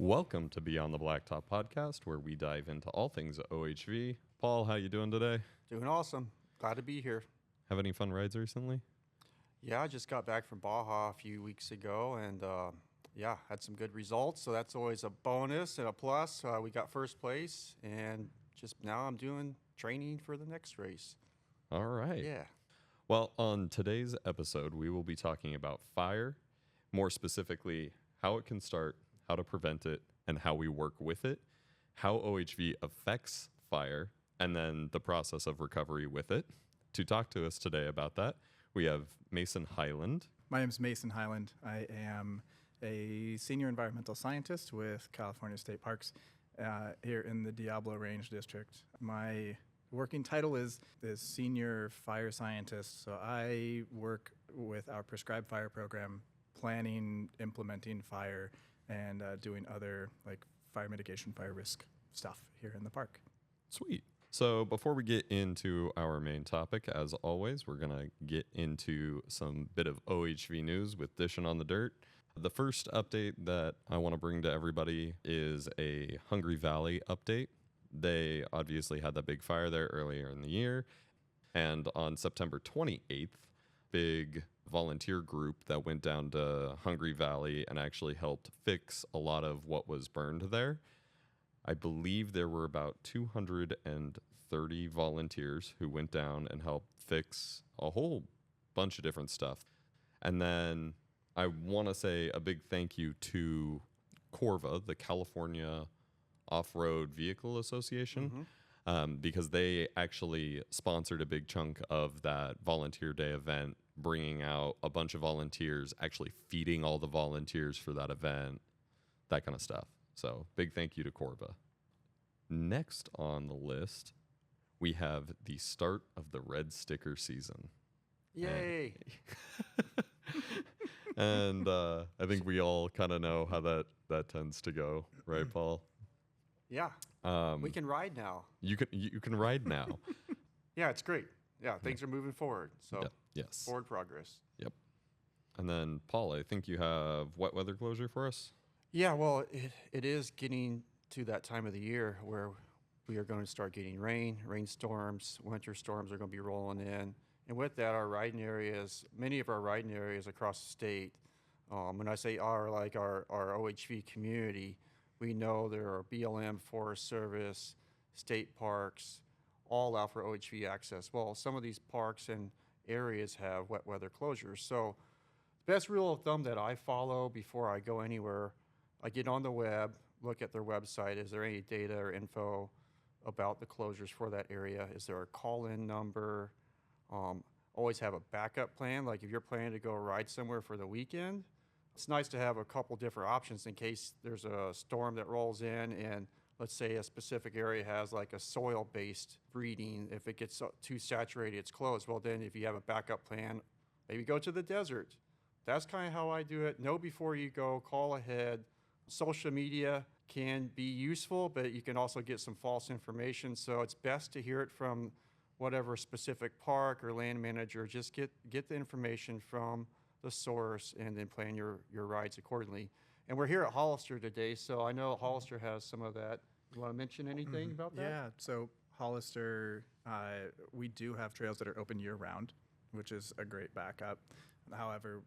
Welcome to Beyond the Blacktop podcast, where we dive into all things OHV. Paul, how you doing today? Doing awesome. Glad to be here. Have any fun rides recently? Yeah, I just got back from Baja a few weeks ago, and had some good results. So that's always a bonus and a plus. We got first place, and just now I'm doing training for the next race. All right. Yeah. Well, on today's episode, we will be talking about fire, more specifically, how it can start, how to prevent it, and how we work with it, how OHV affects fire, and then the process of recovery with it. To talk to us today about that, we have Mason Hyland. My name is Mason Hyland. I am a senior environmental scientist with California State Parks here in the Diablo Range District. My working title is senior fire scientist, so I work with our prescribed fire program, planning, implementing fire, and doing other like fire mitigation, fire risk stuff here in the park. Sweet. So before we get into our main topic, as always, we're going to get into some bit of OHV news with Dishing on the Dirt. The first update that I want to bring to everybody is a Hungry Valley update. They obviously had that big fire there earlier in the year. And on September 28th, big volunteer group that went down to Hungry Valley and actually helped fix a lot of what was burned there. I believe there were about 230 volunteers who went down and helped fix a whole bunch of different stuff. And then I want to say a big thank you to Corva, the California Off-Road Vehicle Association, because they actually sponsored a big chunk of that volunteer day event, bringing out a bunch of volunteers, actually feeding all the volunteers for that event, that kind of stuff. So big thank you to Corva. Next on the list, we have the start of the red sticker season. Yay. And I think we all kind of know how that tends to go, right, Paul? Yeah. We can ride now. You can ride now. Yeah, it's great. Yeah, things are moving forward. So Yes. forward progress. Yep. And then, Paul, I think you have wet weather closure for us? Yeah, well, it is getting to that time of the year where we are going to start getting rainstorms, winter storms are going to be rolling in. And with that, many of our riding areas across the state, when I say like our OHV community, we know there are BLM, Forest Service, state parks, all out for OHV access. Well, some of these parks and areas have wet weather closures. So the best rule of thumb that I follow before I go anywhere, I get on the web, look at their website. Is there any data or info about the closures for that area? Is there a call-in number? Always have a backup plan. Like if you're planning to go ride somewhere for the weekend, it's nice to have a couple different options in case there's a storm that rolls in and let's say a specific area has like a soil-based breeding. If it gets too saturated, it's closed. Well, then if you have a backup plan, maybe go to the desert. That's kind of how I do it. Know before you go, call ahead. Social media can be useful, but you can also get some false information. So it's best to hear it from whatever specific park or land manager. Just get the information from the source and then plan your rides accordingly. And we're here at Hollister today, so I know Hollister has some of that. You want to mention anything about that? Yeah, so Hollister, we do have trails that are open year-round, which is a great backup. However,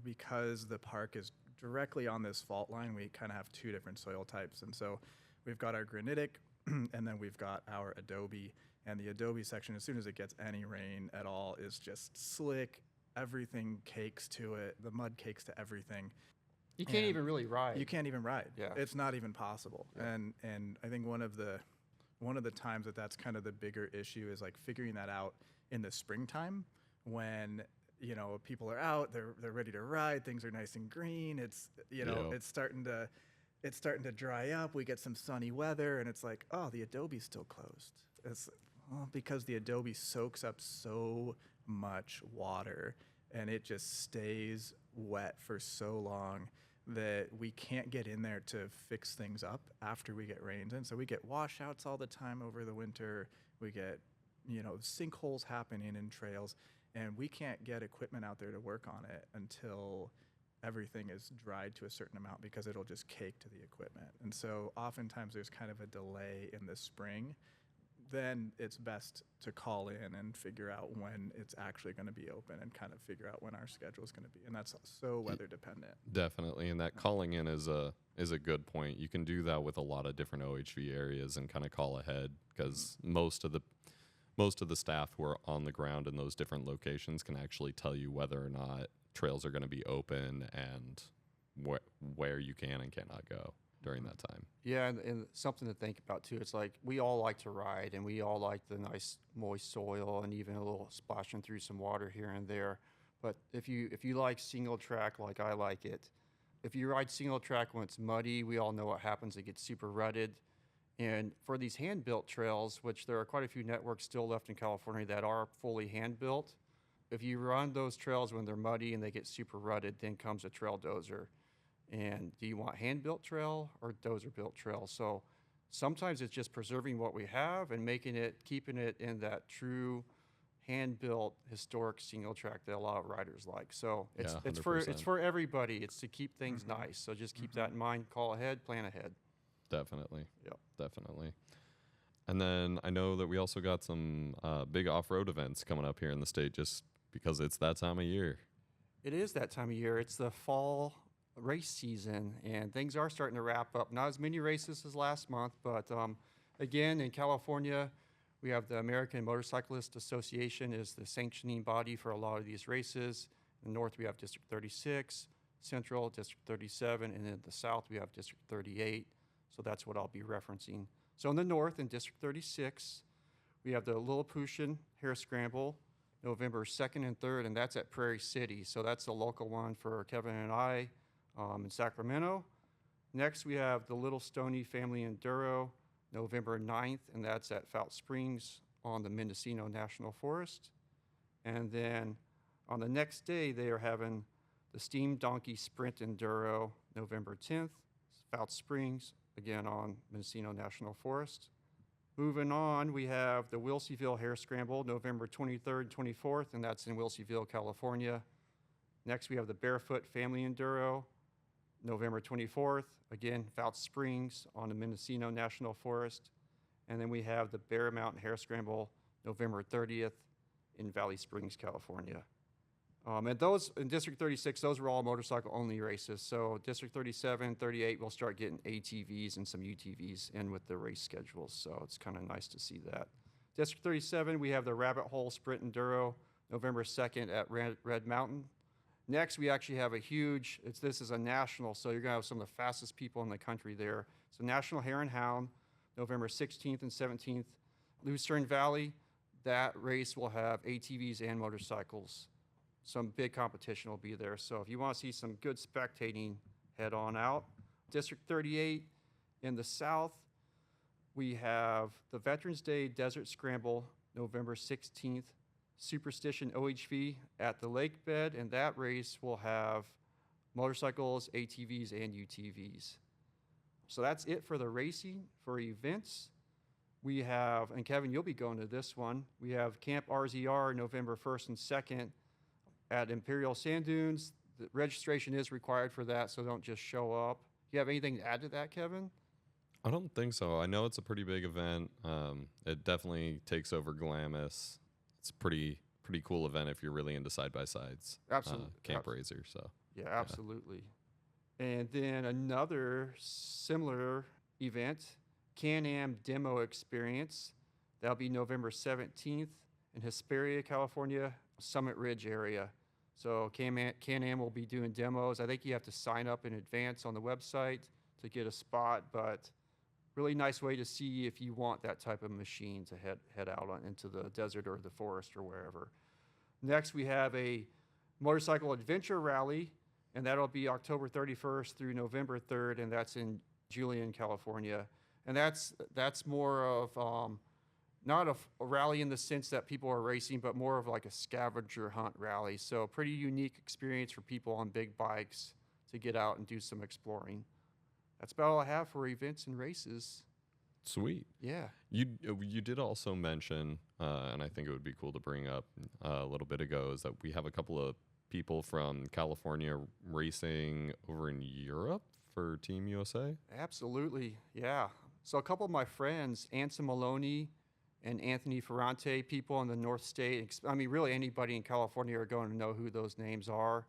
because the park is directly on this fault line, we kind of have two different soil types. And so we've got our granitic, and then we've got our adobe. And the adobe section, as soon as it gets any rain at all, is just slick. Everything cakes to it. The mud cakes to everything. You can't even really ride. You can't even ride. Yeah. It's not even possible. Yeah. And I think one of the times that's kind of the bigger issue is like figuring that out in the springtime when people are out, they're ready to ride, things are nice and green. It's it's starting to dry up. We get some sunny weather and it's like, oh, the adobe's still closed. It's because the adobe soaks up so much water and it just stays wet for so long that we can't get in there to fix things up after we get rains. And so we get washouts all the time over the winter. We get, sinkholes happening in trails, and we can't get equipment out there to work on it until everything is dried to a certain amount because it'll just cake to the equipment. And so oftentimes there's kind of a delay in the spring. Then it's best to call in and figure out when it's actually going to be open and kind of figure out when our schedule is going to be. And that's so weather dependent. Definitely, and that calling in is a good point. You can do that with a lot of different OHV areas and kind of call ahead, because most of the staff who are on the ground in those different locations can actually tell you whether or not trails are going to be open and where you can and cannot go during that time. Yeah, and something to think about too. It's like we all like to ride, and we all like the nice moist soil, and even a little splashing through some water here and there. But if you like single track like I like it, if you ride single track when it's muddy, we all know what happens. It gets super rutted. And for these hand-built trails, which there are quite a few networks still left in California that are fully hand-built, if you run those trails when they're muddy and they get super rutted, then comes a trail dozer. And do you want hand-built trail or dozer-built trail? So sometimes it's just preserving what we have and keeping it in that true hand-built historic single track that a lot of riders like. So it's 100%. for everybody. It's to keep things nice. So just keep that in mind. Call ahead, plan ahead. Definitely. Yep. Definitely. And then I know that we also got some big off-road events coming up here in the state, just because it's that time of year. It is that time of year. It's the fall race season, and things are starting to wrap up. Not as many races as last month, but again, in California, we have the American Motorcyclist Association is the sanctioning body for a lot of these races. In the north, we have District 36, Central, District 37, and in the south, we have District 38. So that's what I'll be referencing. So in the north, in District 36, we have the Lilliputian Hare Scramble, November 2nd and 3rd, and that's at Prairie City. So that's the local one for Kevin and I in Sacramento. Next, we have the Little Stony Family Enduro, November 9th, and that's at Fout Springs on the Mendocino National Forest. And then on the next day, they are having the Steam Donkey Sprint Enduro, November 10th, Fout Springs, again on Mendocino National Forest. Moving on, we have the Wilseyville Hare Scramble, November 23rd, 24th, and that's in Wilseyville, California. Next, we have the Barefoot Family Enduro, November 24th, again, Fout Springs on the Mendocino National Forest. And then we have the Bear Mountain Hare Scramble, November 30th in Valley Springs, California. And those, in District 36, those were all motorcycle-only races. So District 37, 38, we'll start getting ATVs and some UTVs in with the race schedules. So it's kind of nice to see that. District 37, we have the Rabbit Hole Sprint Enduro, November 2nd at Red Mountain. Next, we actually have a huge, this is a national, so you're going to have some of the fastest people in the country there. So National Hare and Hound, November 16th and 17th. Lucerne Valley, that race will have ATVs and motorcycles. Some big competition will be there. So if you want to see some good spectating, head on out. District 38 in the south, we have the Veterans Day Desert Scramble, November 16th. Superstition OHV at the lake bed, and that race will have motorcycles, ATVs, and UTVs. So that's it for the racing. For events, we have, and Kevin, you'll be going to this one, we have Camp RZR November 1st and 2nd at Imperial Sand Dunes. The registration is required for that, so don't just show up. Do you have anything to add to that, Kevin? I don't think so. I know it's a pretty big event. It definitely takes over Glamis. It's a pretty cool event if you're really into side-by-sides. Absolutely. Camp Razor, so. Yeah, absolutely. And then another similar event, Can-Am Demo Experience. That'll be November 17th in Hesperia, California, Summit Ridge area. So Can-Am will be doing demos. I think you have to sign up in advance on the website to get a spot, but really nice way to see if you want that type of machine to head out into the desert or the forest or wherever. Next, we have a motorcycle adventure rally, and that'll be October 31st through November 3rd, and that's in Julian, California. And that's more of not a rally in the sense that people are racing, but more of like a scavenger hunt rally. So pretty unique experience for people on big bikes to get out and do some exploring. That's about all I have for events and races. Sweet. Yeah. You did also mention, and I think it would be cool to bring up a little bit ago, is that we have a couple of people from California racing over in Europe for Team USA. Absolutely, yeah. So a couple of my friends, Anson Maloney and Anthony Ferrante, people in the North State, I mean, really anybody in California are going to know who those names are.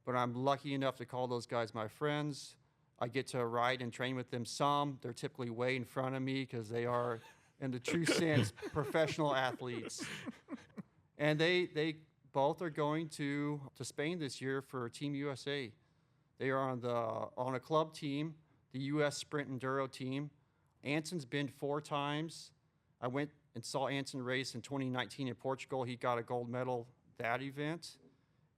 But I'm lucky enough to call those guys my friends. I get to ride and train with them some. They're typically way in front of me because they are, in the true sense, professional athletes. And they both are going to Spain this year for Team USA. They are on a club team, the U.S. Sprint Enduro team. Anson's been 4 times. I went and saw Anson race in 2019 in Portugal. He got a gold medal that event.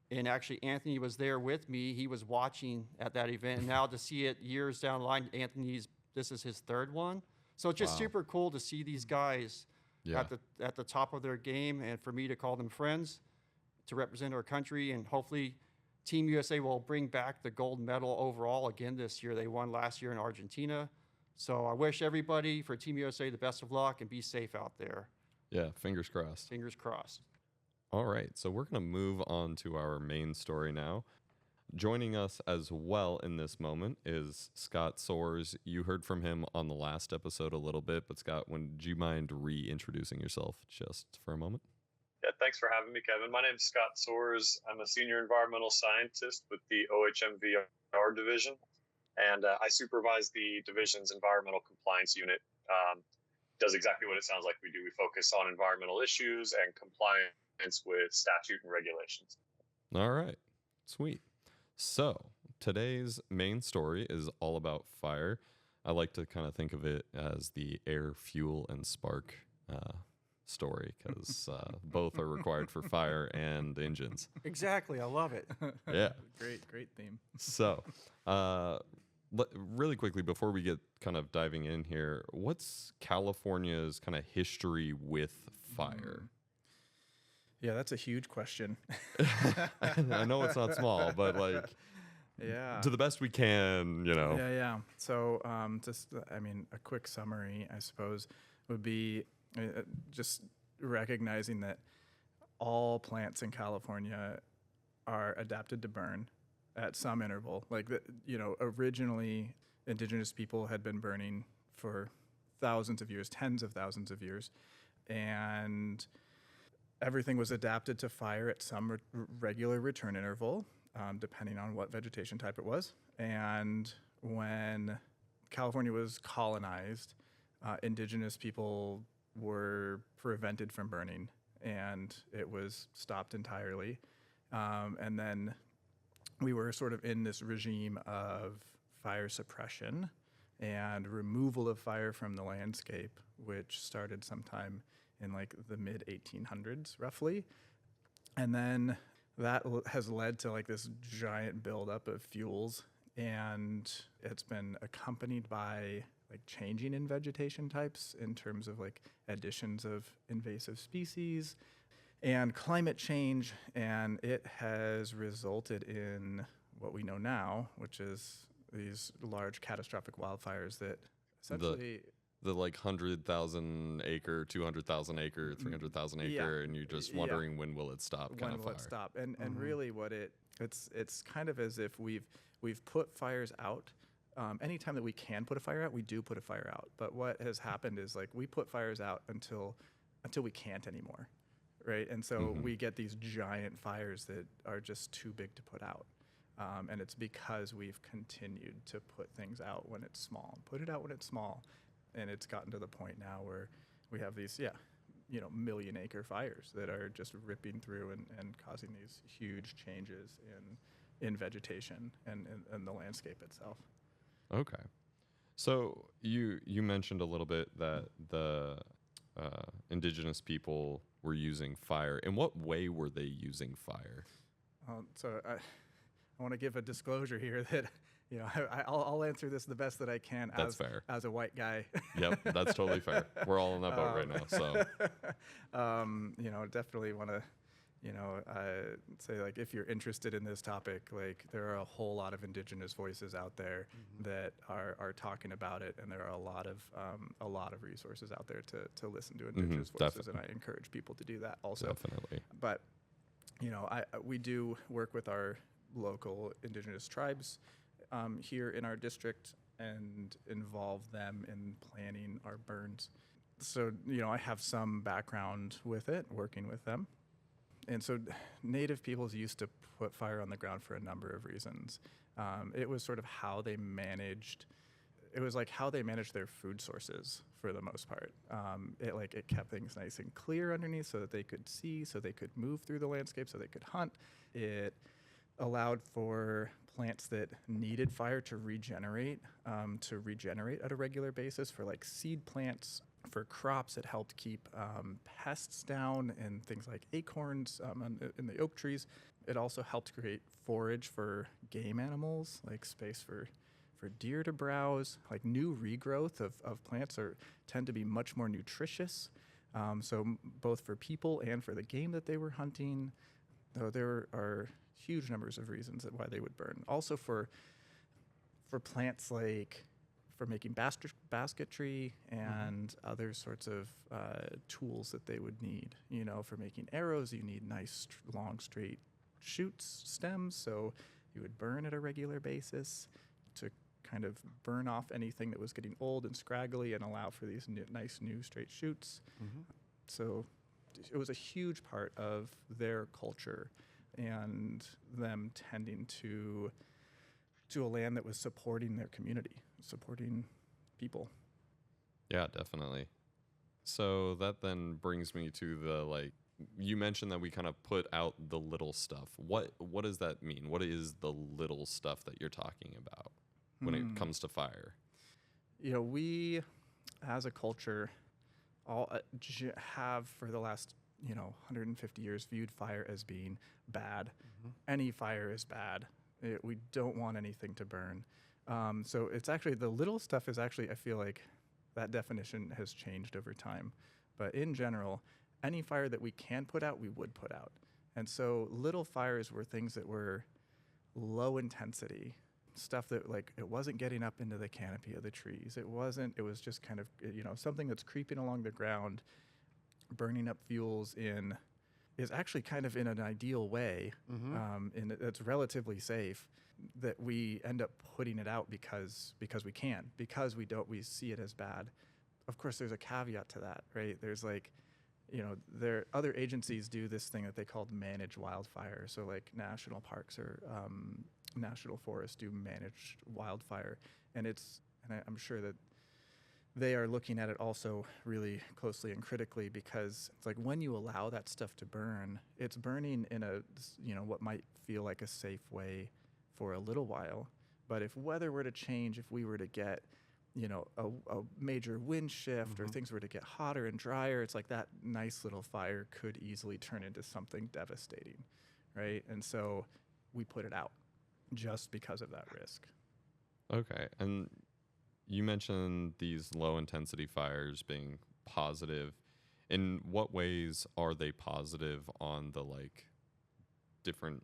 And actually, Anthony was there with me. He was watching at that event. And now to see it years down the line, this is his 3rd one. So it's just super cool to see these guys at the top of their game, and for me to call them friends, to represent our country, and hopefully Team USA will bring back the gold medal overall again this year. They won last year in Argentina. So I wish everybody for Team USA the best of luck, and be safe out there. Yeah, fingers crossed. Fingers crossed. All right, so we're going to move on to our main story now. Joining us as well in this moment is Scott Soares. You heard from him on the last episode a little bit, but Scott, would you mind reintroducing yourself just for a moment? Yeah, thanks for having me, Kevin. My name is Scott Soares. I'm a senior environmental scientist with the OHMVR division, and I supervise the division's environmental compliance unit. Does exactly what it sounds like we do. We focus on environmental issues and compliance with statute and regulations. All right, sweet. So today's main story is all about fire. I like to kind of think of it as the air, fuel, and spark story, because both are required for fire and engines. Exactly. I love it. Yeah. Great theme. So really quickly, before we get kind of diving in here, what's California's kind of history with fire? Yeah, that's a huge question. I know it's not small, but to the best we can, Yeah. So a quick summary, I suppose, would be just recognizing that all plants in California are adapted to burn at some interval. Originally, indigenous people had been burning for thousands of years, tens of thousands of years, and everything was adapted to fire at some regular return interval, depending on what vegetation type it was. And when California was colonized, indigenous people were prevented from burning, and it was stopped entirely. And then we were sort of in this regime of fire suppression and removal of fire from the landscape, which started sometime in the mid 1800s, roughly. And then that has led to this giant buildup of fuels, and it's been accompanied by changing in vegetation types in terms of additions of invasive species and climate change, and it has resulted in what we know now, which is these large catastrophic wildfires that essentially the 100,000 acre, 200,000 acre, 300,000 acre, and you're just wondering when will it stop? When will it stop? And really, it's kind of as if we've put fires out. Anytime that we can put a fire out, we do put a fire out. But what has happened is we put fires out until we can't anymore, right? And so we get these giant fires that are just too big to put out. And it's because we've continued to put things out when it's small. Put it out when it's small. And it's gotten to the point now where we have these, million-acre fires that are just ripping through and causing these huge changes in vegetation and the landscape itself. Okay. So you mentioned a little bit that the indigenous people were using fire. In what way were they using fire? So I want to give a disclosure here that I'll answer this the best that I can. That's fair. As a white guy. Yep, that's totally fair. We're all in that boat right now. So, definitely want to, say if you're interested in this topic, there are a whole lot of indigenous voices out there that are talking about it, and there are a lot of resources out there to listen to indigenous voices, definitely. and I encourage people to do that also. Definitely. But We do work with our local indigenous tribes here in our district and involve them in planning our burns. So, I have some background with it, working with them. And so Native peoples used to put fire on the ground for a number of reasons. It was sort of how they managed their food sources for the most part. It kept things nice and clear underneath so that they could see, so they could move through the landscape, so they could hunt. It allowed for plants that needed fire to regenerate at a regular basis. For like seed plants, for crops, it helped keep pests down and things like acorns in the oak trees. It also helped create forage for game animals, like space for deer to browse. Like new regrowth of plants tend to be much more nutritious. Both for people and for the game that they were hunting, though there are huge numbers of reasons why they would burn. Also for plants like for making basketry and other sorts of tools that they would need. For making arrows, you need nice, long, straight shoots, stems, so you would burn at a regular basis to kind of burn off anything that was getting old and scraggly and allow for these nice, new, straight shoots. Mm-hmm. So it was a huge part of their culture and them tending to a land that was supporting their community, supporting people. Yeah, definitely. So that then brings me to you mentioned that we kind of put out the little stuff. What does that mean? What is the little stuff that you're talking about when it comes to fire? We as a culture all have for the last 150 years viewed fire as being bad. Mm-hmm. Any fire is bad. We don't want anything to burn. So it's actually, the little stuff is actually, I feel like that definition has changed over time. But in general, any fire that we can put out, we would put out. And so little fires were things that were low intensity, stuff that it wasn't getting up into the canopy of the trees. It was just kind of, something that's creeping along the ground, burning up fuels is actually kind of in an ideal way, and it's relatively safe, that we end up putting it out because we see it as bad. Of course, there's a caveat to that, right? There's other agencies do this thing that they call manage wildfire. So like national parks or national forests do managed wildfire, and I'm sure that they are looking at it also really closely and critically, because it's like when you allow that stuff to burn, it's burning in what might feel like a safe way for a little while. But if weather were to change, if we were to get, a major wind shift, or things were to get hotter and drier, it's like that nice little fire could easily turn into something devastating, right? And so we put it out just because of that risk. Okay, and you mentioned these low-intensity fires being positive. In what ways are they positive on the different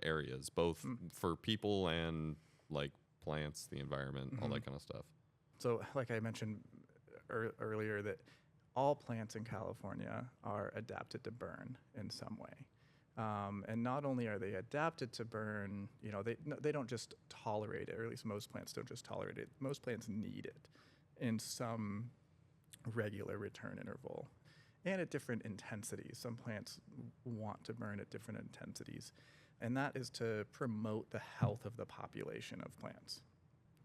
areas, both for people and plants, the environment, all that kind of stuff? So, like I mentioned earlier, that all plants in California are adapted to burn in some way. And not only are they adapted to burn, they don't just tolerate it, or at least most plants don't just tolerate it. Most plants need it in some regular return interval and at different intensities. Some plants want to burn at different intensities, and that is to promote the health of the population of plants.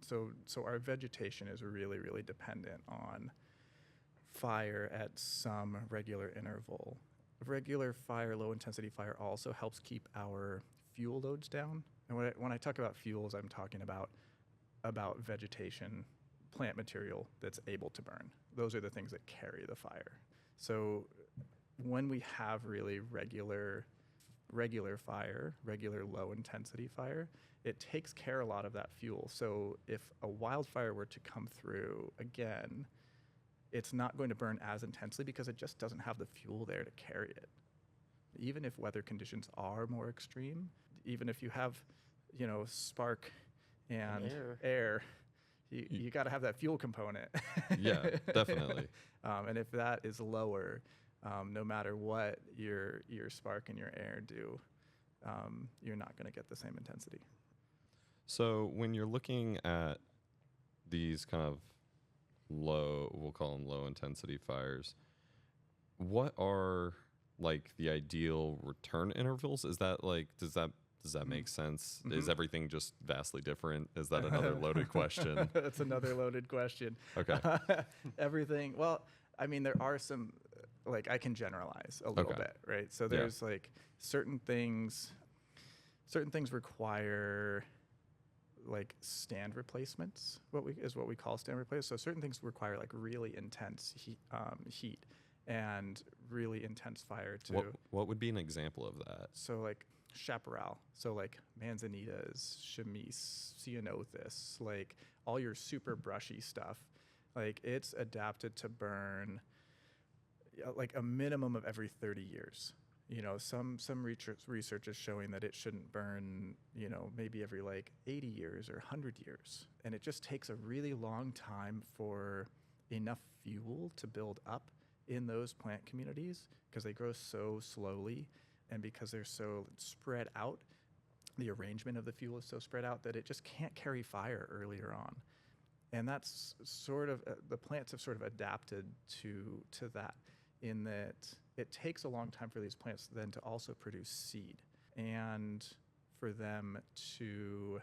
So our vegetation is really, really dependent on fire at some regular interval. Regular fire, low-intensity fire, also helps keep our fuel loads down. And when I talk about fuels, I'm talking about vegetation, plant material that's able to burn. Those are the things that carry the fire. So when we have really regular fire, regular low-intensity fire, it takes care a lot of that fuel. So if a wildfire were to come through again, it's not going to burn as intensely because it just doesn't have the fuel there to carry it. Even if weather conditions are more extreme, even if you have, spark and air, you got to have that fuel component. Yeah, definitely. And if that is lower, No matter what your spark and your air do, you're not going to get the same intensity. So when you're looking at these kind of we'll call them low intensity fires, what are like the ideal return intervals? Is that like, does that make sense? Mm-hmm. Is everything just vastly different? Is that another loaded question? That's another loaded question. Okay. Everything. Well, I mean, there are some, like, I can generalize a little bit, right? So there's like certain things require like stand replacements, what we call stand replacements. So certain things require like really intense heat and really intense fire to. What would be an example of that? So like chaparral, so like manzanitas, chamise, ceanothus, like all your super brushy stuff, like it's adapted to burn like a minimum of every 30 years. Some research is showing that it shouldn't burn, maybe every like 80 years or 100 years. And it just takes a really long time for enough fuel to build up in those plant communities because they grow so slowly and because they're so spread out. The arrangement of the fuel is so spread out that it just can't carry fire earlier on. And that's sort of, the plants have sort of adapted to that, in that it takes a long time for these plants then to also produce seed and for them to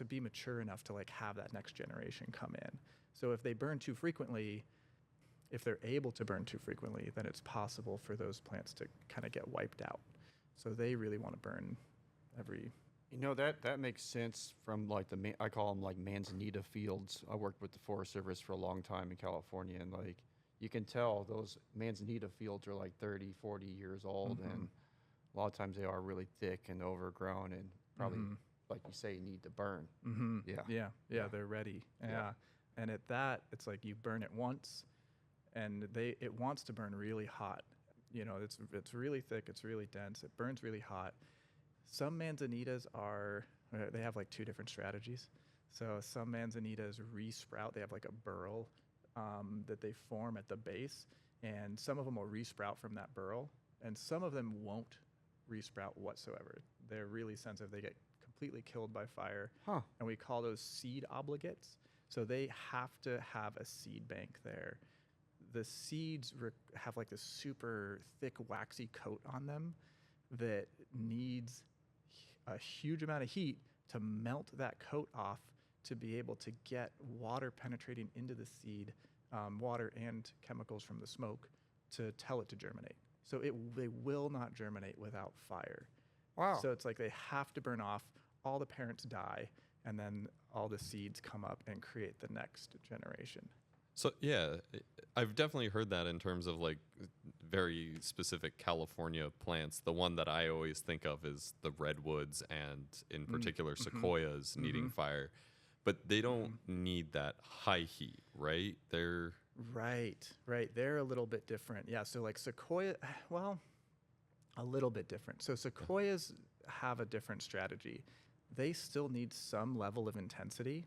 be mature enough to like have that next generation come in. So if they burn too frequently, if they're able to burn too frequently, then it's possible for those plants to kind of get wiped out. So they really want to burn every. That makes sense from like I call them like manzanita fields. I worked with the Forest Service for a long time in California, and like you can tell those manzanita fields are like 30, 40 years old, Mm-hmm. and a lot of times they are really thick and overgrown and probably, Mm-hmm. like you say, need to burn. Mm-hmm. Yeah. Yeah, they're ready. Yeah. And at that, it's like you burn it once, and it wants to burn really hot. It's really thick, it's really dense, it burns really hot. Some manzanitas they have like two different strategies. So some manzanitas resprout. They have like a burl that they form at the base, and some of them will resprout from that burl, and some of them won't resprout whatsoever. They're really sensitive. They get completely killed by fire. Huh. And we call those seed obligates. So they have to have a seed bank there. The seeds have like this super thick, waxy coat on them that needs a huge amount of heat to melt that coat off to be able to get water penetrating into the seed, water and chemicals from the smoke, to tell it to germinate. So they will not germinate without fire. Wow. So it's like they have to burn off, all the parents die, and then all the seeds come up and create the next generation. So yeah, I've definitely heard that in terms of like very specific California plants. The one that I always think of is the redwoods and in particular sequoias needing fire, but they don't need that high heat, right? They're Right. They're a little bit different. Yeah. So like sequoia, well, a little bit different. So sequoias have a different strategy. They still need some level of intensity.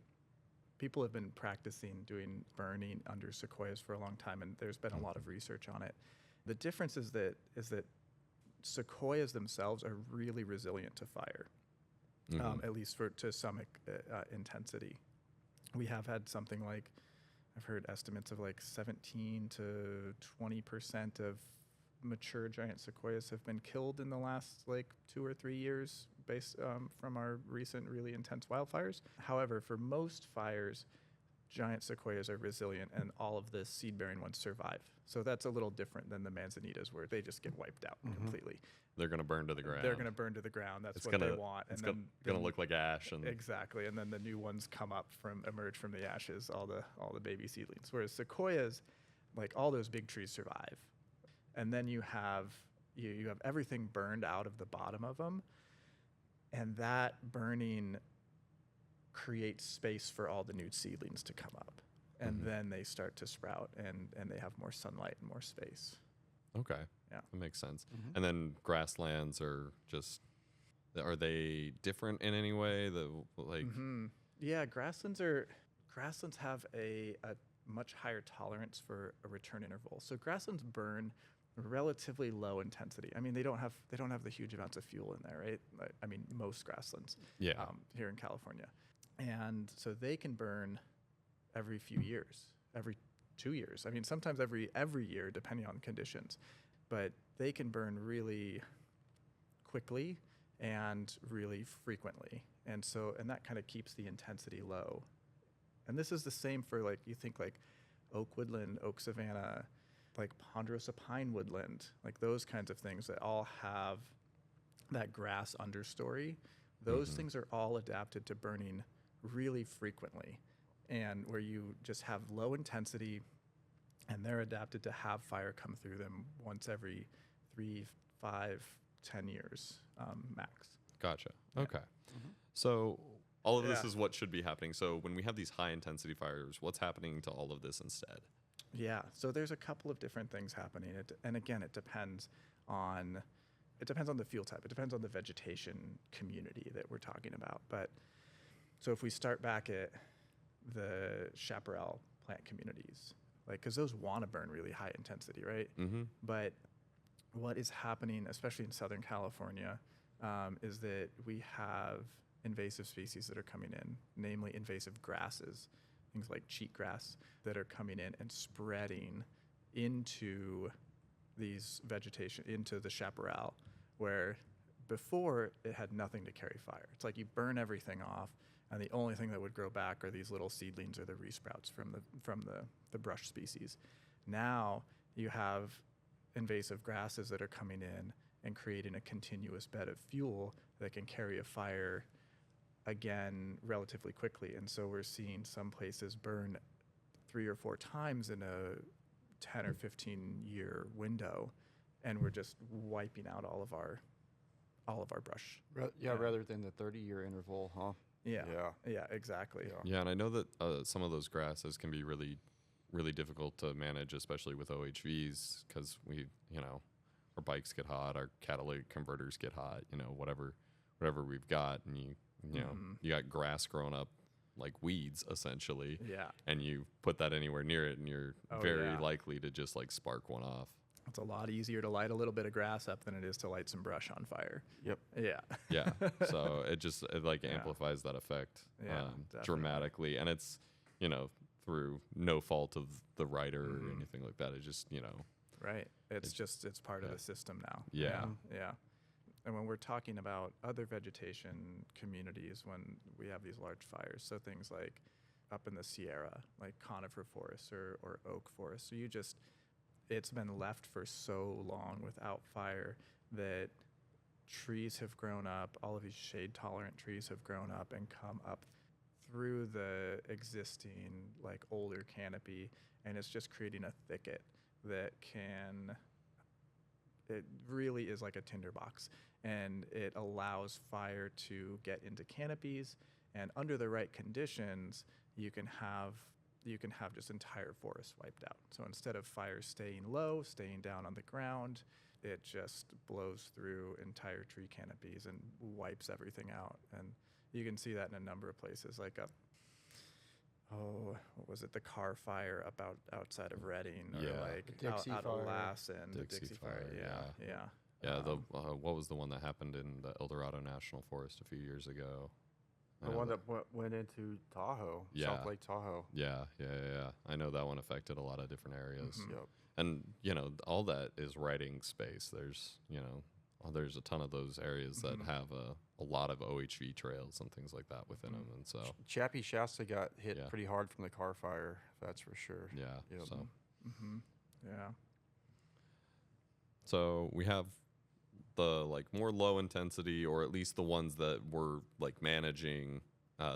People have been practicing doing burning under sequoias for a long time, and there's been a lot of research on it. The difference is that sequoias themselves are really resilient to fire, at least to some intensity. We have had something like, I've heard estimates of like 17 to 20% of mature giant sequoias have been killed in the last like 2 or 3 years based from our recent really intense wildfires. However, for most fires, giant sequoias are resilient and all of the seed-bearing ones survive. So that's a little different than the manzanitas where they just get wiped out completely. They're going to burn to the ground. They're going to burn to the ground. That's It's what gonna- they want. It's And going to look like ash. And exactly. And then the new ones emerge from the ashes, all the baby seedlings. Whereas sequoias, like all those big trees survive. And then you have everything burned out of the bottom of them. And that burning creates space for all the new seedlings to come up. And then they start to sprout and they have more sunlight and more space. Okay. Yeah. That makes sense. And then grasslands are they different in any way? Yeah, grasslands have a much higher tolerance for a return interval. So grasslands burn relatively low intensity. I mean, they don't have the huge amounts of fuel in there, right? I mean, most grasslands here in California. And so they can burn every few years, every 2 years. I mean, sometimes every year, depending on conditions. But they can burn really quickly and really frequently. And that kind of keeps the intensity low. And this is the same for, like, you think like oak woodland, oak savanna, like ponderosa pine woodland, like those kinds of things that all have that grass understory. Those things are all adapted to burning really frequently, and where you just have low intensity, and they're adapted to have fire come through them once every 3, 5, 10 years max. Gotcha. Okay. So all of this Yeah. is what should be happening. So when we have these high intensity fires, what's happening to all of this instead? Yeah, so there's a couple of different things happening, and again, it depends on the fuel type. It depends on the vegetation community that we're talking about. But so if we start back at the chaparral plant communities, like, because those want to burn really high intensity, right? But what is happening, especially in Southern California, is that we have invasive species that are coming in, namely invasive grasses, things like cheatgrass, that are coming in and spreading into these vegetation, into the chaparral, where before it had nothing to carry fire. It's like you burn everything off, and the only thing that would grow back are these little seedlings or the resprouts from the brush species. Now you have invasive grasses that are coming in and creating a continuous bed of fuel that can carry a fire again relatively quickly. And so we're seeing some places burn 3 or 4 times in a 10 or 15 year window, and we're just wiping out all of our brush. Rather than the 30-year interval, huh? Yeah, exactly. Yeah, and I know that some of those grasses can be really, really difficult to manage, especially with OHVs, because our bikes get hot, our catalytic converters get hot, whatever we've got, and you got grass growing up like weeds essentially. Yeah. And you put that anywhere near it, and you're very likely to just like spark one off. It's a lot easier to light a little bit of grass up than it is to light some brush on fire. Yep. Yeah. Yeah. So it amplifies that effect dramatically, and it's through no fault of the writer or anything like that. It just Right. It's part of the system now. Yeah. Yeah. And when we're talking about other vegetation communities, when we have these large fires, so things like up in the Sierra, like conifer forests or oak forests, so it's been left for so long without fire that trees have grown up, all of these shade-tolerant trees have grown up and come up through the existing, like, older canopy, and it's just creating a thicket that it really is like a tinderbox, and it allows fire to get into canopies, and under the right conditions, you can have just entire forests wiped out. So instead of fire staying low, staying down on the ground, it just blows through entire tree canopies and wipes everything out. And you can see that in a number of places, like what was it? The Carr Fire outside of Redding, or like Dixie out Fire. of Lassen, the Dixie Dixie Fire. Fire, Yeah. What was the one that happened in the El Dorado National Forest a few years ago? The one that went into Tahoe, South Lake Tahoe. Yeah. I know that one affected a lot of different areas. Yep. And all that is riding space. There's a ton of those areas that have a lot of OHV trails and things like that within them. And so Chappie Shasta got hit pretty hard from the Carr Fire, that's for sure. yeah. Yep. So Yeah. so we have the more low intensity, or at least the ones that were managing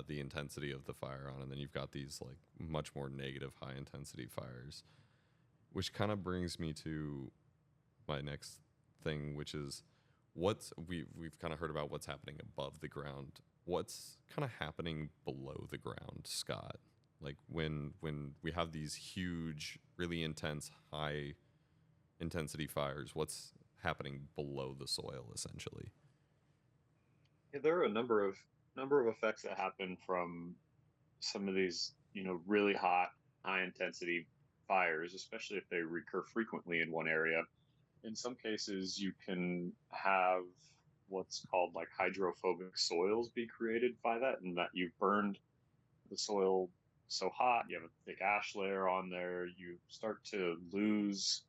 the intensity of the fire on, and then you've got these much more negative high intensity fires, which kind of brings me to my next thing, which is we've kind of heard about what's happening above the ground. What's kind of happening below the ground, Scott? Like when we have these huge, really intense, high intensity fires, what's happening below the soil essentially? Yeah, there are a number of effects that happen from some of these, really hot high intensity fires, especially if they recur frequently in one area. In some cases, you can have what's called like hydrophobic soils be created by that, and that you've burned the soil so hot, you have a thick ash layer on there, you start to lose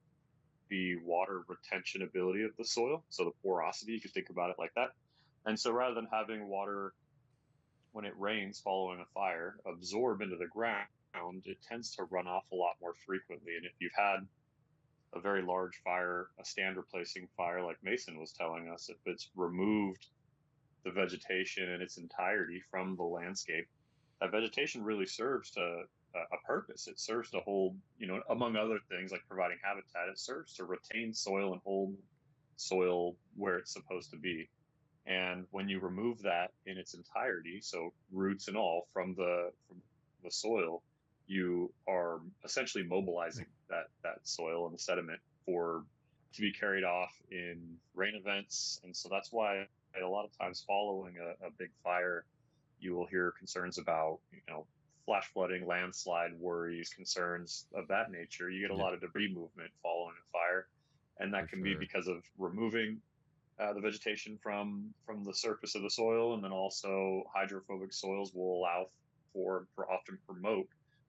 the water retention ability of the soil. So the porosity, you could think about it like that. And so rather than having water when it rains following a fire absorb into the ground, it tends to run off a lot more frequently. And if you've had a very large fire, a stand replacing fire, like Mason was telling us, if it's removed the vegetation in its entirety from the landscape, that vegetation really serves to a purpose. It serves to hold, among other things like providing habitat, it serves to retain soil and hold soil where it's supposed to be. And when you remove that in its entirety, so roots and all from the soil, you are essentially mobilizing that soil and the sediment to be carried off in rain events. And so that's why a lot of times following a big fire, you will hear concerns about, flash flooding, landslide worries, concerns of that nature. You get a lot of debris movement following a fire, and that can be because of removing the vegetation from the surface of the soil, and then also hydrophobic soils will allow for often promote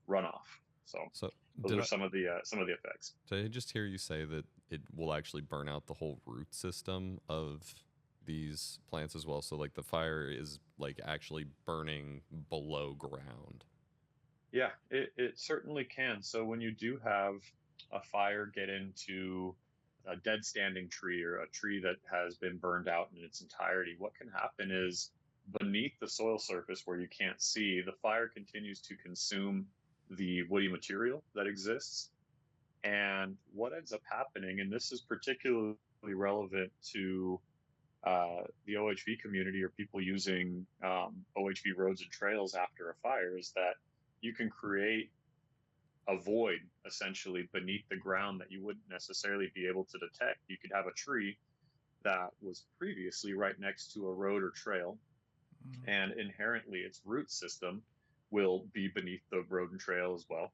runoff. So those are some of the effects. Did I just hear you say that it will actually burn out the whole root system of these plants as well? So like the fire is like actually burning below ground. Yeah, it certainly can. So when you do have a fire get into a dead standing tree or a tree that has been burned out in its entirety, what can happen is beneath the soil surface where you can't see, the fire continues to consume the woody material that exists. And what ends up happening, and this is particularly relevant to the OHV community or people using OHV roads and trails after a fire, is that you can create a void essentially beneath the ground that you wouldn't necessarily be able to detect. You could have a tree that was previously right next to a road or trail, and inherently its root system will be beneath the road and trail as well.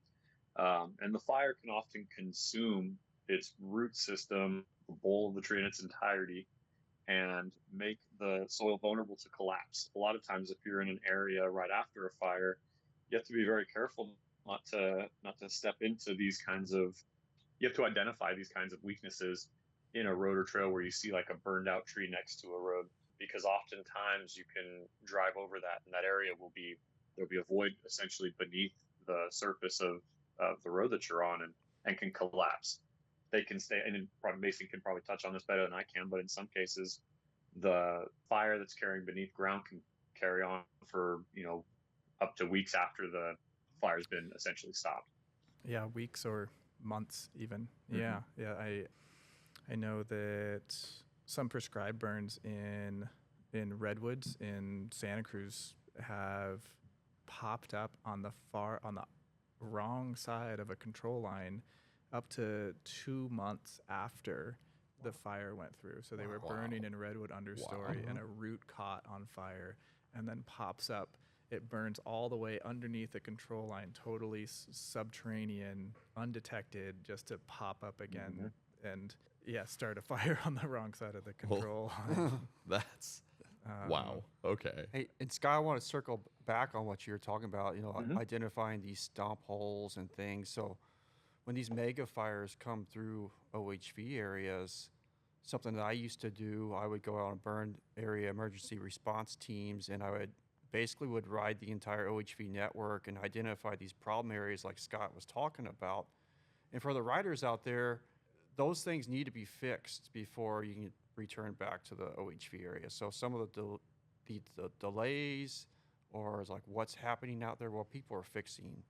And the fire can often consume its root system, the bowl of the tree in its entirety, and make the soil vulnerable to collapse. A lot of times, if you're in an area right after a fire, you have to be very careful not to step into these kinds of, you have to identify these kinds of weaknesses in a road or trail where you see like a burned out tree next to a road, because oftentimes you can drive over that and that area there'll be a void essentially beneath the surface of the road that you're on, and can collapse. They can stay, and Mason can probably touch on this better than I can, but in some cases, the fire that's carrying beneath ground can carry on for, up to weeks after the fire's been essentially stopped. Yeah, weeks or months even. Yeah. I know that some prescribed burns in redwoods in Santa Cruz have popped up on the wrong side of a control line up to 2 months after the fire went through. So they were burning in redwood understory, and a root caught on fire and then pops up. It burns all the way underneath the control line, totally subterranean, undetected, just to pop up again and start a fire on the wrong side of the control line. That's wow. Okay. Hey, and Scott, I want to circle back on what you were talking about, identifying these stomp holes and things. So when these mega fires come through OHV areas, something that I used to do, I would go out and burn area emergency response teams, and I would ride the entire OHV network and identify these problem areas like Scott was talking about. And for the riders out there, those things need to be fixed before you can return back to the OHV area. So some of the delays, or is like what's happening out there, well, people are fixing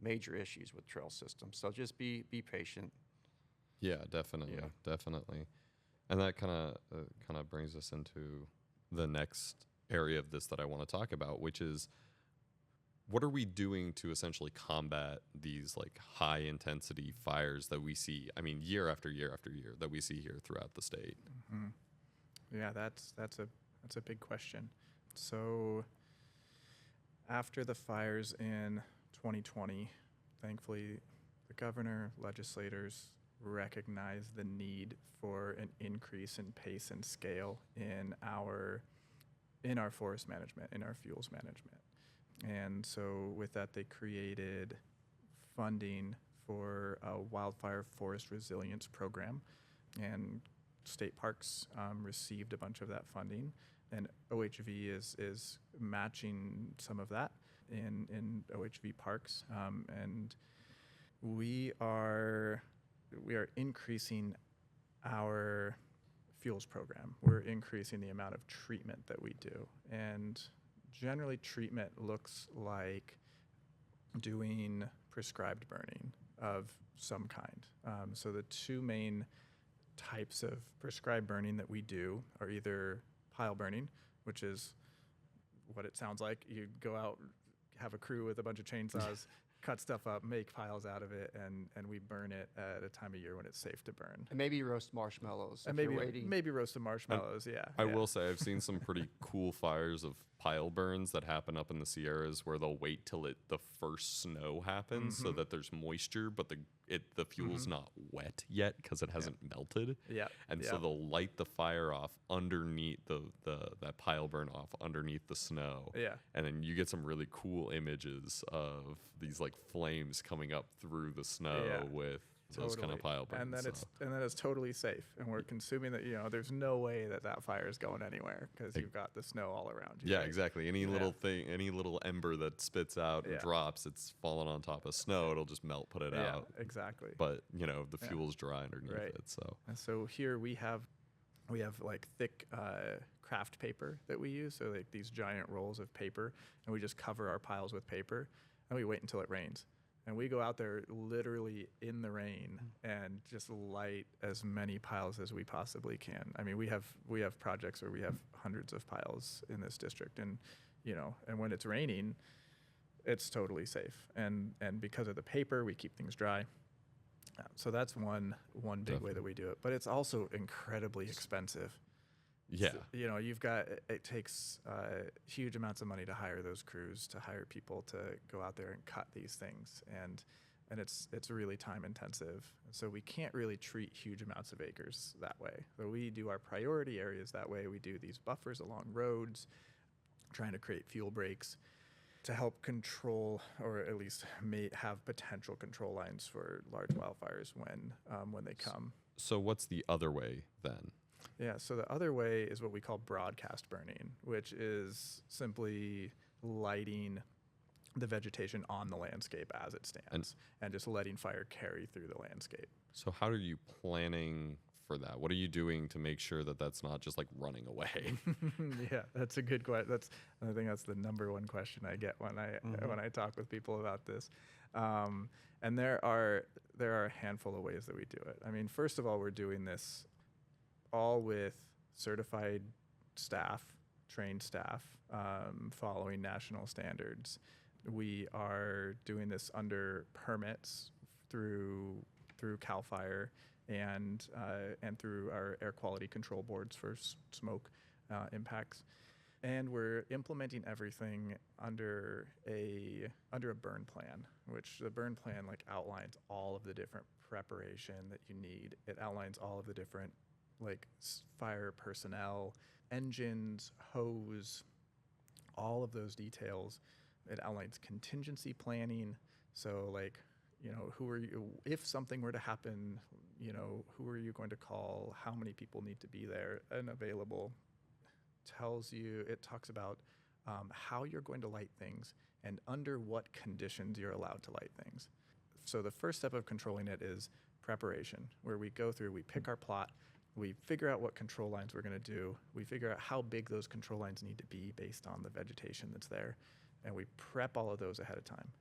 major issues with trail systems. So just be patient. Yeah, definitely. And that kind of brings us into the next area of this that I want to talk about, which is what are we doing to essentially combat these like high intensity fires that we see, year after year after year, that we see here throughout the state? Mm-hmm. Yeah, that's a big question. So after the fires in 2020, thankfully, the governor, legislators recognize the need for an increase in pace and scale in our forest management, in our fuels management. And so with that, they created funding for a wildfire forest resilience program, and state parks received a bunch of that funding, and OHV is matching some of that in OHV parks, and we are increasing our fuels program. We're increasing the amount of treatment that we do, and generally treatment looks like doing prescribed burning of some kind. So the two main types of prescribed burning that we do are either pile burning, which is what it sounds like. You go out, have a crew with a bunch of chainsaws, cut stuff up, make piles out of it, and we burn it at a time of year when it's safe to burn. And maybe roast marshmallows. And maybe roast some marshmallows, yeah. I will say I've seen some pretty cool fires of pile burns that happen up in the Sierras where they'll wait till the first snow happens so that there's moisture, but the fuel's not wet yet because it hasn't melted. Yeah. And so they'll light the fire off underneath that pile burn off underneath the snow. Yeah. And then you get some really cool images of these like flames coming up through the snow with those kind of pile burns. And then it's totally safe, and we're consuming that. There's no way that fire is going anywhere because you've got the snow all around you. Yeah, right? exactly. Any little thing, any little ember that spits out and drops, it's falling on top of snow. It'll just melt, put it out. Exactly. But the fuel's dry underneath it. So here we have like thick craft paper that we use. So like these giant rolls of paper, and we just cover our piles with paper, and we wait until it rains. And we go out there literally in the rain and just light as many piles as we possibly can. I mean, we have projects where we have hundreds of piles in this district, and and when it's raining, it's totally safe. And because of the paper, we keep things dry. So that's one big way that we do it. But it's also incredibly expensive. Yeah. So, it takes huge amounts of money to hire those crews, to hire people to go out there and cut these things. And it's really time intensive. So we can't really treat huge amounts of acres that way. So we do our priority areas that way. We do these buffers along roads, trying to create fuel breaks to help control, or at least have potential control lines for large wildfires when they come. So what's the other way then? Yeah, so the other way is what we call broadcast burning, which is simply lighting the vegetation on the landscape as it stands and just letting fire carry through the landscape. So how are you planning for that? What are you doing to make sure that that's not just like running away? Yeah, that's a good question. I think that's the number one question I get when I talk with people about this. And there are a handful of ways that we do it. I mean, first of all, we're doing this all with certified staff, trained staff, following national standards. We are doing this under permits through CAL FIRE and through our air quality control boards for smoke impacts. And we're implementing everything under a burn plan, which the burn plan outlines all of the different preparation that you need. It outlines all of the different fire personnel, engines, hose, all of those details. It outlines contingency planning. So who are you, if something were to happen, who are you going to call, how many people need to be there and available. It talks about how you're going to light things and under what conditions you're allowed to light things. So the first step of controlling it is preparation, where we go through, we pick our plot, we figure out what control lines we're going to do. We figure out how big those control lines need to be based on the vegetation that's there. And we prep all of those ahead of time.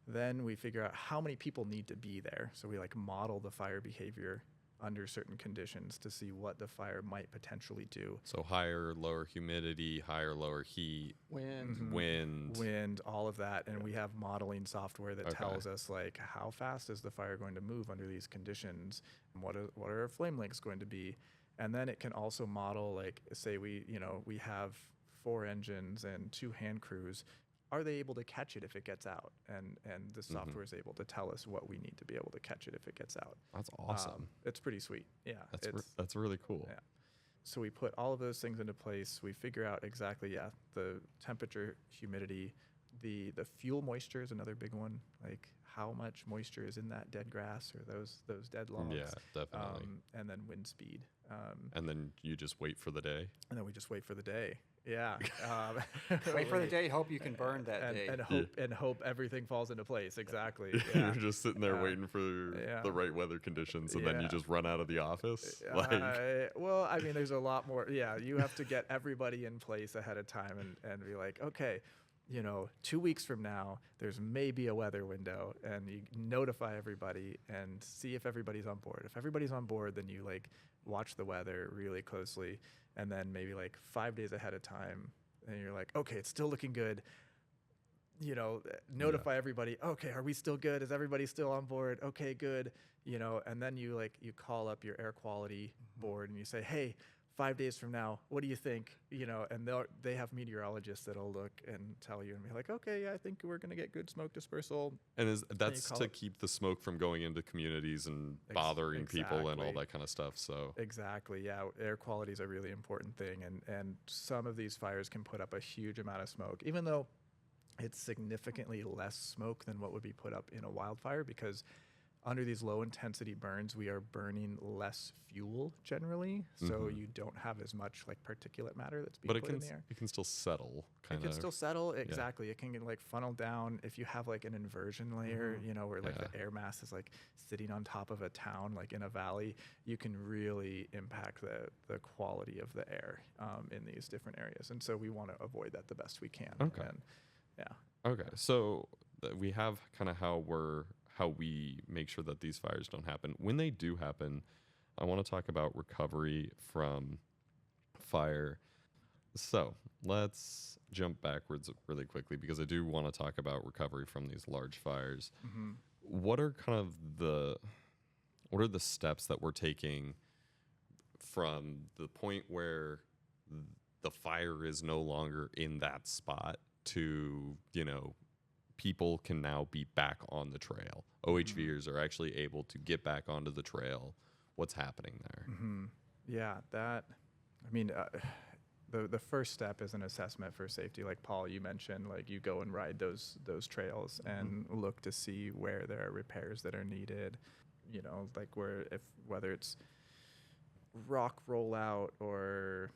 Then we figure out how many people need to be there. So we model the fire behavior under certain conditions to see what the fire might potentially do. So higher, lower humidity, higher, lower heat, wind, all of that. And we have modeling software that tells us how fast is the fire going to move under these conditions, and what are our flame lengths going to be. And then it can also model, say we have 4 engines and 2 hand crews. are they able to catch it if it gets out? And the Mm-hmm. software is able to tell us what we need to be able to catch it if it gets out. That's awesome. It's pretty sweet. Yeah. That's really cool. Yeah. So we put all of those things into place. We figure out exactly, the temperature, humidity, the fuel moisture is another big one. Like how much moisture is in that dead grass or those dead logs. Yeah, definitely. And then wind speed. And then you just wait for the day. And then we just wait for the day. Yeah. Wait for the day. Hope you can burn that day. And hope everything falls into place. Exactly. You're Yeah. just sitting there waiting for the right weather conditions, and then you just run out of the office. Well, I mean, there's a lot more. Yeah, you have to get everybody in place ahead of time and be like, okay, 2 weeks from now, there's maybe a weather window, and you notify everybody and see if everybody's on board. If everybody's on board, then you watch the weather really closely, and then maybe 5 days ahead of time, and you're like, okay, it's still looking good. Notify everybody. Okay, are we still good? Is everybody still on board? Okay, good. And then you call up your air quality board and you say, hey, 5 days from now, what do you think? And they have meteorologists that'll look and tell you and be like, okay, yeah, I think we're gonna get good smoke dispersal. And that's to keep the smoke from going into communities and bothering people and all that kind of stuff. So exactly, yeah, air quality is a really important thing, and some of these fires can put up a huge amount of smoke, even though it's significantly less smoke than what would be put up in a wildfire, because under these low intensity burns, we are burning less fuel generally, so you don't have as much particulate matter that's being put in the air. It can still settle. It can still settle, exactly. Yeah. It can funnel down if you have an inversion layer, where the air mass is sitting on top of a town, in a valley. You can really impact the quality of the air in these different areas, and so we want to avoid that the best we can. Okay. Okay, so we have kind of how we make sure that these fires don't happen. When they do happen, I want to talk about recovery from fire. So let's jump backwards really quickly, because I do want to talk about recovery from these large fires. Mm-hmm. What are the steps that we're taking from the point where the fire is no longer in that spot to, people can now be back on the trail? OHVers are actually able to get back onto the trail. What's happening there? Mm-hmm. Yeah, the first step is an assessment for safety. Like Paul, you mentioned, you go and ride those trails and look to see where there are repairs that are needed. Whether it's rock rollout or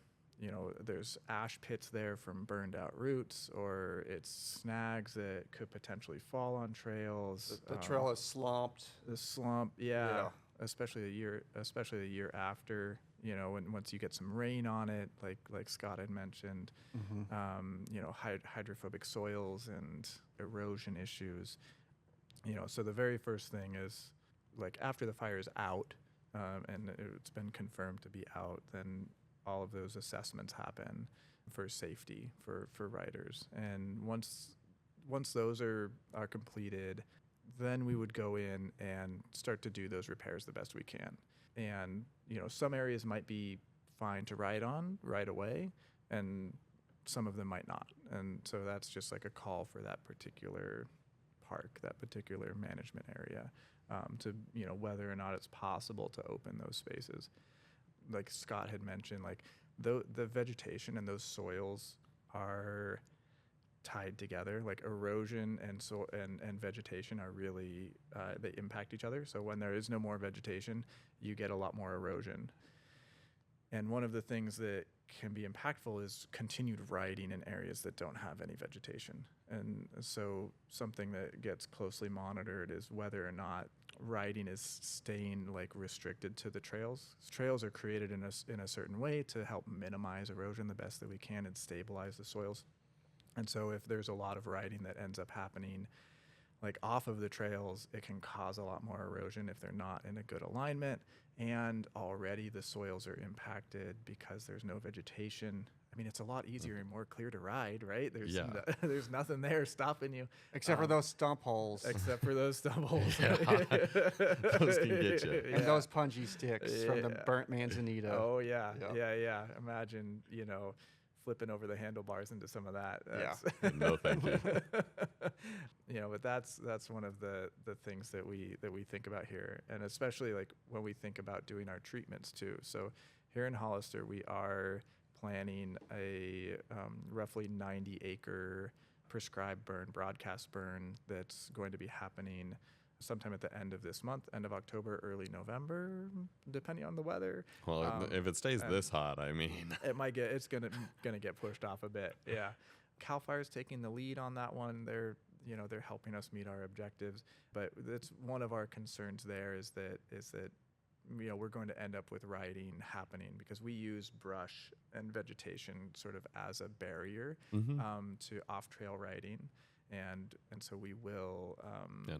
there's ash pits there from burned out roots, or it's snags that could potentially fall on trails. The trail is slumped. The slump, yeah. Especially the year after, once you get some rain on it, like Scott had mentioned, hydrophobic soils and erosion issues. So the very first thing is, after the fire is out, and it's been confirmed to be out, then all of those assessments happen for safety for riders. And once those are completed, then we would go in and start to do those repairs the best we can. And some areas might be fine to ride on right away, and some of them might not. And so that's just a call for that particular park, that particular management area, to whether or not it's possible to open those spaces. Like Scott had mentioned, the vegetation and those soils are tied together. Erosion and vegetation are really they impact each other. So when there is no more vegetation, you get a lot more erosion. And one of the things that can be impactful is continued riding in areas that don't have any vegetation. And so something that gets closely monitored is whether or not riding is staying restricted to the trails. Trails are created in a certain way to help minimize erosion the best that we can and stabilize the soils. And so if there's a lot of riding that ends up happening off of the trails, it can cause a lot more erosion if they're not in a good alignment. And already the soils are impacted because there's no vegetation. I mean, it's a lot easier and more clear to ride, right? There's nothing there stopping you. Except for those stump holes. Except for those stump holes. Those can get you. And those punji sticks from the burnt manzanita. Oh, yeah. Imagine, flipping over the handlebars into some of that. No, thank you. But that's one of the things that we think about here, and especially like when we think about doing our treatments too. So here in Hollister, we are planning a roughly 90-acre prescribed burn, broadcast burn that's going to be happening sometime at the end of this month, end of October, early November, depending on the weather. Well, if it stays this hot, I mean, it's gonna get pushed off a bit. Yeah, Cal Fire's taking the lead on that one. They're helping us meet our objectives, but that's one of our concerns. There is that we're going to end up with rioting happening because we use brush and vegetation sort of as a barrier to off-trail riding. And so we will.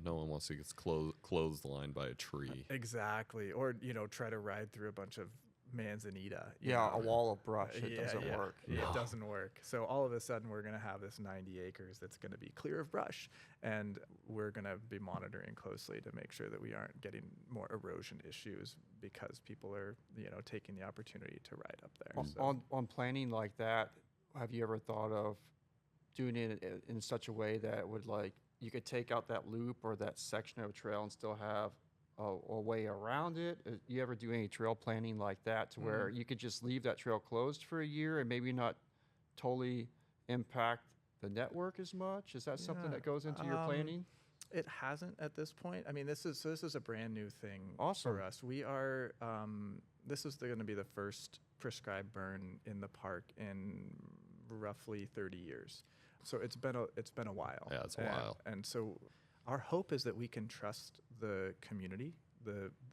No one wants to get clotheslined by a tree. Exactly, or try to ride through a bunch of manzanita. A wall of brush. It doesn't work. It doesn't work. So all of a sudden, we're going to have this 90 acres that's going to be clear of brush, and we're going to be monitoring closely to make sure that we aren't getting more erosion issues because people are taking the opportunity to ride up there. On planning like that, have you ever thought of doing it in such a way that would, like, you could take out that loop or that section of trail and still have a way around it? You ever do any trail planning like that to where you could just leave that trail closed for a year and maybe not totally impact the network as much? Is that something that goes into your planning? It hasn't at this point. I mean, this is a brand new thing Awesome. for us. We are this is going to be the first prescribed burn in the park in roughly 30 years. So it's been a while. Yeah, it's a while. And so our hope is that we can trust the community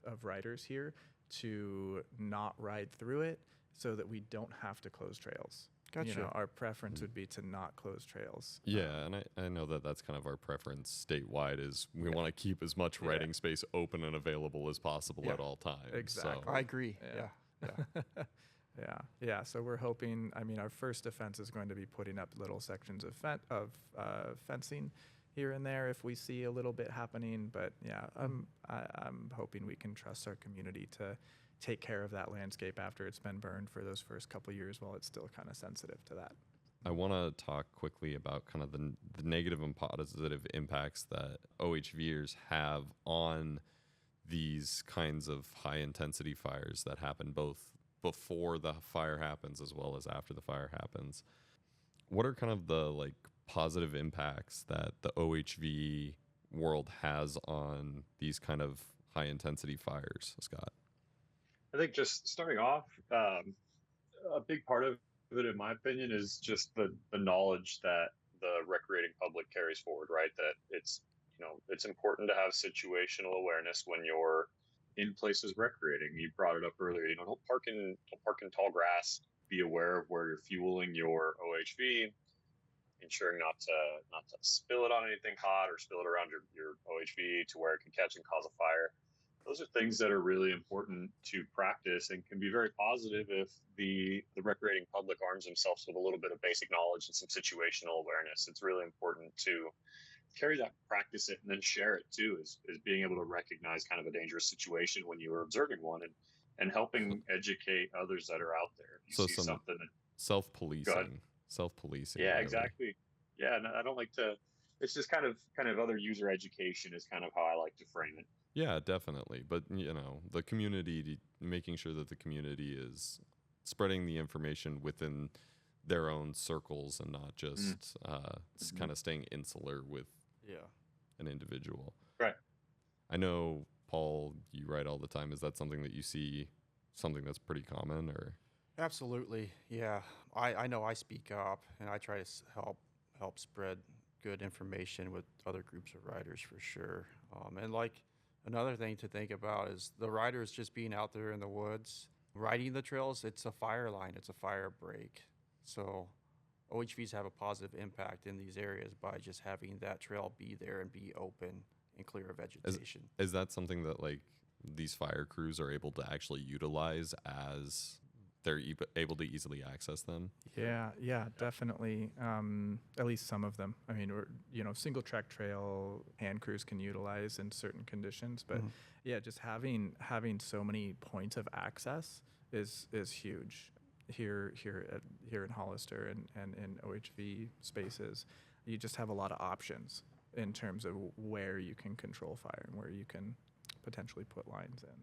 of riders here to not ride through it so that we don't have to close trails. Gotcha. Our preference would be to not close trails. Yeah, and I know that that's kind of our preference statewide is we want to keep as much riding space open and available as possible at all times. Exactly. So. I agree. Yeah. So we're hoping. I mean, our first defense is going to be putting up little sections of fencing here and there if we see a little bit happening. But yeah, I'm hoping we can trust our community to take care of that landscape after it's been burned for those first couple years while it's still kind of sensitive to that. I want to talk quickly about kind of the negative and positive impacts that OHVers have on these kinds of high intensity fires that happen both before the fire happens as well as after the fire happens. What are kind of the positive impacts that the OHV world has on these kind of high intensity fires, Scott? I think just starting off, a big part of it, in my opinion, is just the knowledge that the recreating public carries forward, right? That it's important to have situational awareness when you're in places recreating. You brought it up earlier. Don't park in tall grass. Be aware of where you're fueling your OHV, ensuring not to spill it on anything hot or spill it around your OHV to where it can catch and cause a fire. Those are things that are really important to practice and can be very positive if the recreating public arms themselves with a little bit of basic knowledge and some situational awareness. It's really important to carry that, practice it, and then share it too, is being able to recognize kind of a dangerous situation when you are observing one and helping educate others that are out there. You see something that self-policing. Yeah, exactly. Yeah, and I don't like to. It's just kind of other user education is kind of how I like to frame it. Yeah, definitely. But, the community, making sure that the community is spreading the information within their own circles and not just kind of staying insular with an individual. Right. I know, Paul, you write all the time. Is that something that you see, something that's pretty common, or? Absolutely. Yeah. I know I speak up and I try to help spread good information with other groups of riders for sure. And another thing to think about is the riders just being out there in the woods, riding the trails. It's a fire line. It's a fire break. So OHVs have a positive impact in these areas by just having that trail be there and be open and clear of vegetation. Is that something that these fire crews are able to actually utilize as they're able to easily access them? Yeah, definitely. At least some of them. I mean, single track trail hand crews can utilize in certain conditions, but yeah, just having so many points of access is huge. here in Hollister and in OHV spaces, you just have a lot of options in terms of where you can control fire and where you can potentially put lines in.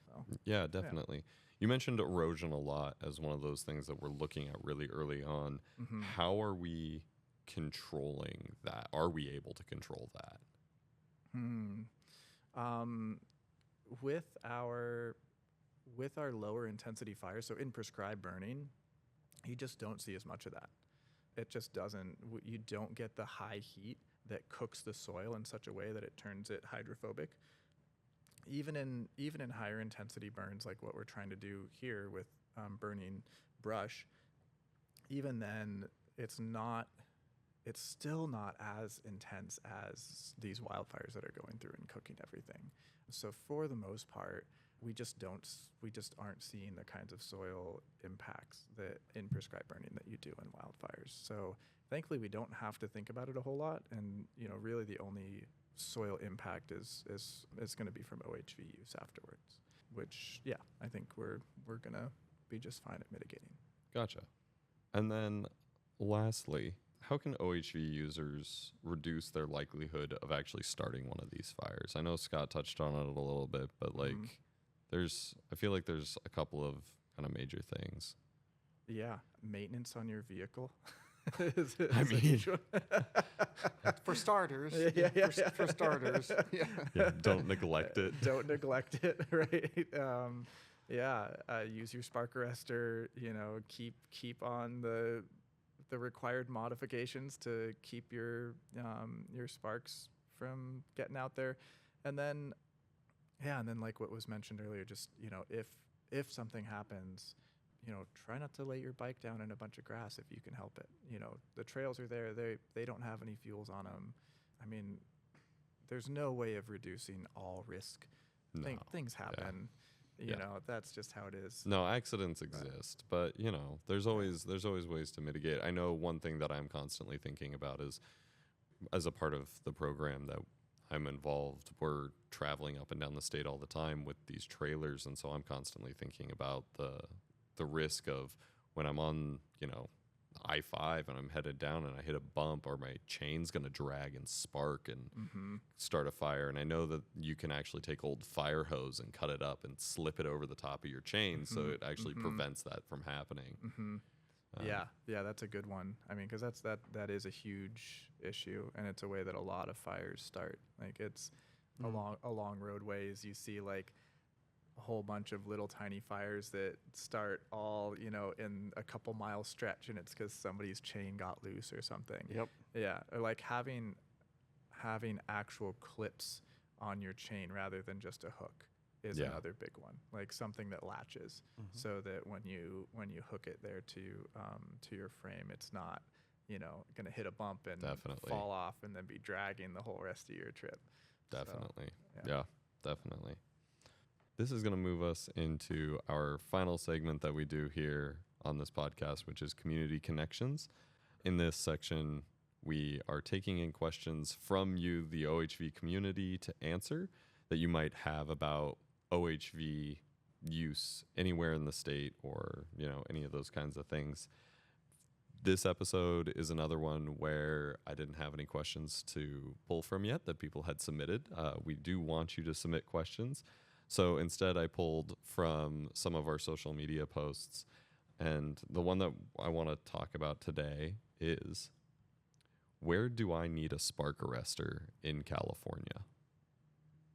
So, Yeah, definitely. You mentioned erosion a lot as one of those things that we're looking at really early on. mm-hmm. How are we controlling that? Are we able to control that? With our lower intensity fires, so in prescribed burning, you just don't see as much of that. It just doesn't. You don't get the high heat that cooks the soil in such a way that it turns it hydrophobic. Even in higher intensity burns, like what we're trying to do here with burning brush, even then it's still not as intense as these wildfires that are going through and cooking everything. So for the most part, we just aren't seeing the kinds of soil impacts that in prescribed burning that you do in wildfires. So thankfully we don't have to think about it a whole lot, and really the only soil impact is going to be from OHV use afterwards, which I think we're going to be just fine at mitigating. Gotcha. And then lastly, how can OHV users reduce their likelihood of actually starting one of these fires? I know Scott touched on it a little bit, but I feel like there's a couple of kind of major things. Yeah, maintenance on your vehicle. For starters. For starters. Don't neglect it. Don't neglect it, right? Use your spark arrestor, keep on the required modifications to keep your sparks from getting out there. And then like what was mentioned earlier, just, if something happens, try not to lay your bike down in a bunch of grass if you can help it. The trails are there. They don't have any fuels on them. I mean, there's no way of reducing all risk. No. Things happen. That's just how it is. No, accidents exist, but there's always ways to mitigate. I know one thing that I'm constantly thinking about is, as a part of the program that I'm involved, we're traveling up and down the state all the time with these trailers, and so I'm constantly thinking about the risk of when I'm on, I-5 and I'm headed down and I hit a bump, or my chain's going to drag and spark and start a fire. And I know that you can actually take old fire hose and cut it up and slip it over the top of your chain, so it actually prevents that from happening. That's a good one. I mean, because that is a huge issue, and it's a way that a lot of fires start. Like, it's along roadways, you see like a whole bunch of little tiny fires that start all in a couple mile stretch, and it's because somebody's chain got loose or something. Or like having actual clips on your chain rather than just a hook is another big one, like something that latches, so that when you hook it there to your frame, it's not gonna hit a bump and fall off and then be dragging the whole rest of your trip. Definitely. Definitely. This is going to move us into our final segment that we do here on this podcast, which is Community Connections. In this section, we are taking in questions from you, the OHV community, to answer that you might have about OHV use anywhere in the state, or, any of those kinds of things. This episode is another one where I didn't have any questions to pull from yet that people had submitted. We do want you to submit questions. So instead, I pulled from some of our social media posts, and the one that I want to talk about today is, where do I need a spark arrestor in California?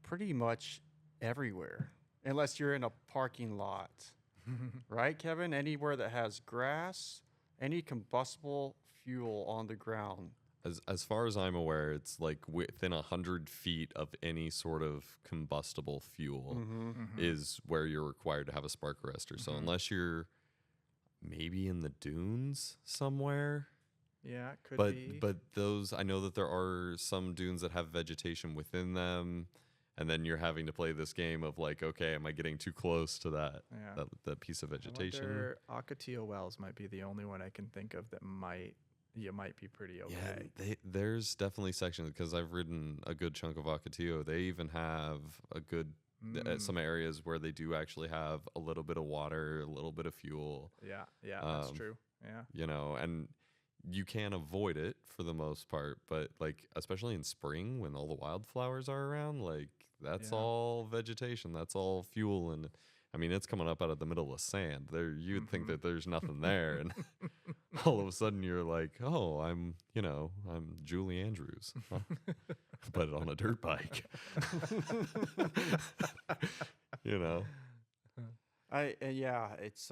Pretty much everywhere, unless you're in a parking lot, right, Kevin? Anywhere that has grass, any combustible fuel on the ground. As far as I'm aware, it's like within 100 feet of any sort of combustible fuel is where you're required to have a spark arrestor. So unless you're maybe in the dunes somewhere. Yeah, it could be. But those, I know that there are some dunes that have vegetation within them, and then you're having to play this game of like, okay, am I getting too close to that piece of vegetation? I wonder, Ocotillo Wells might be the only one I can think of that you might be pretty okay. Yeah, there's definitely sections, because I've ridden a good chunk of Ocotillo. They even have a good Some areas where they do actually have a little bit of water, a little bit of fuel. Yeah, that's Um, true. Yeah. You know, and you can avoid it for the most part, but like especially in spring when all the wildflowers are around, like that's Yeah. all vegetation, that's all fuel, and I mean it's coming up out of the middle of sand. There, you'd think that there's nothing there, and all of a sudden you're like, oh, I'm Julie Andrews, huh? But on a dirt bike. you know. Yeah, it's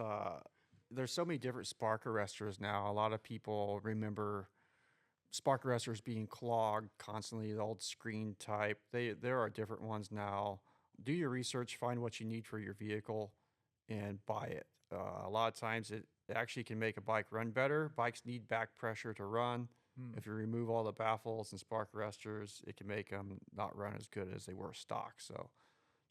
there's so many different spark arresters now. A lot of people remember spark arresters being clogged constantly, the old screen type. There are different ones now. Do your research, find what you need for your vehicle, and buy it. A lot of times it actually can make a bike run better. Bikes need back pressure to run. If you remove all the baffles and spark arresters, it can make them not run as good as they were stock. So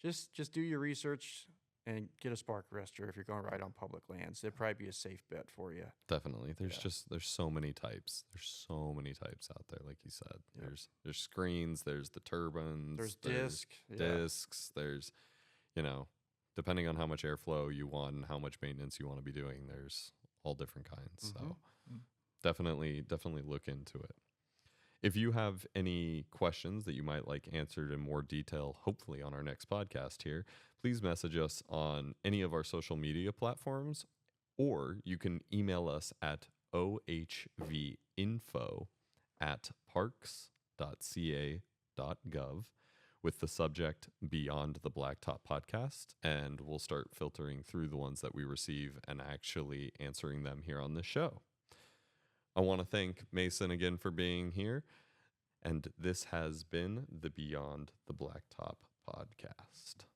just do your research and get a spark arrestor if you're going to ride on public lands. It'd probably be a safe bet for you. Definitely. There's Yeah. there's so many types. There's so many types out there, like you said. Yep. There's screens, there's the turbines, There's disc. Yeah. discs, there's depending on how much airflow you want and how much maintenance you want to be doing, there's all different kinds. So definitely look into it. If you have any questions that you might like answered in more detail, hopefully on our next podcast here, please message us on any of our social media platforms, or you can email us at ohvinfo@parks.ca.gov with the subject Beyond the Blacktop Podcast, and we'll start filtering through the ones that we receive and actually answering them here on the show. I want to thank Mason again for being here, and this has been the Beyond the Blacktop Podcast.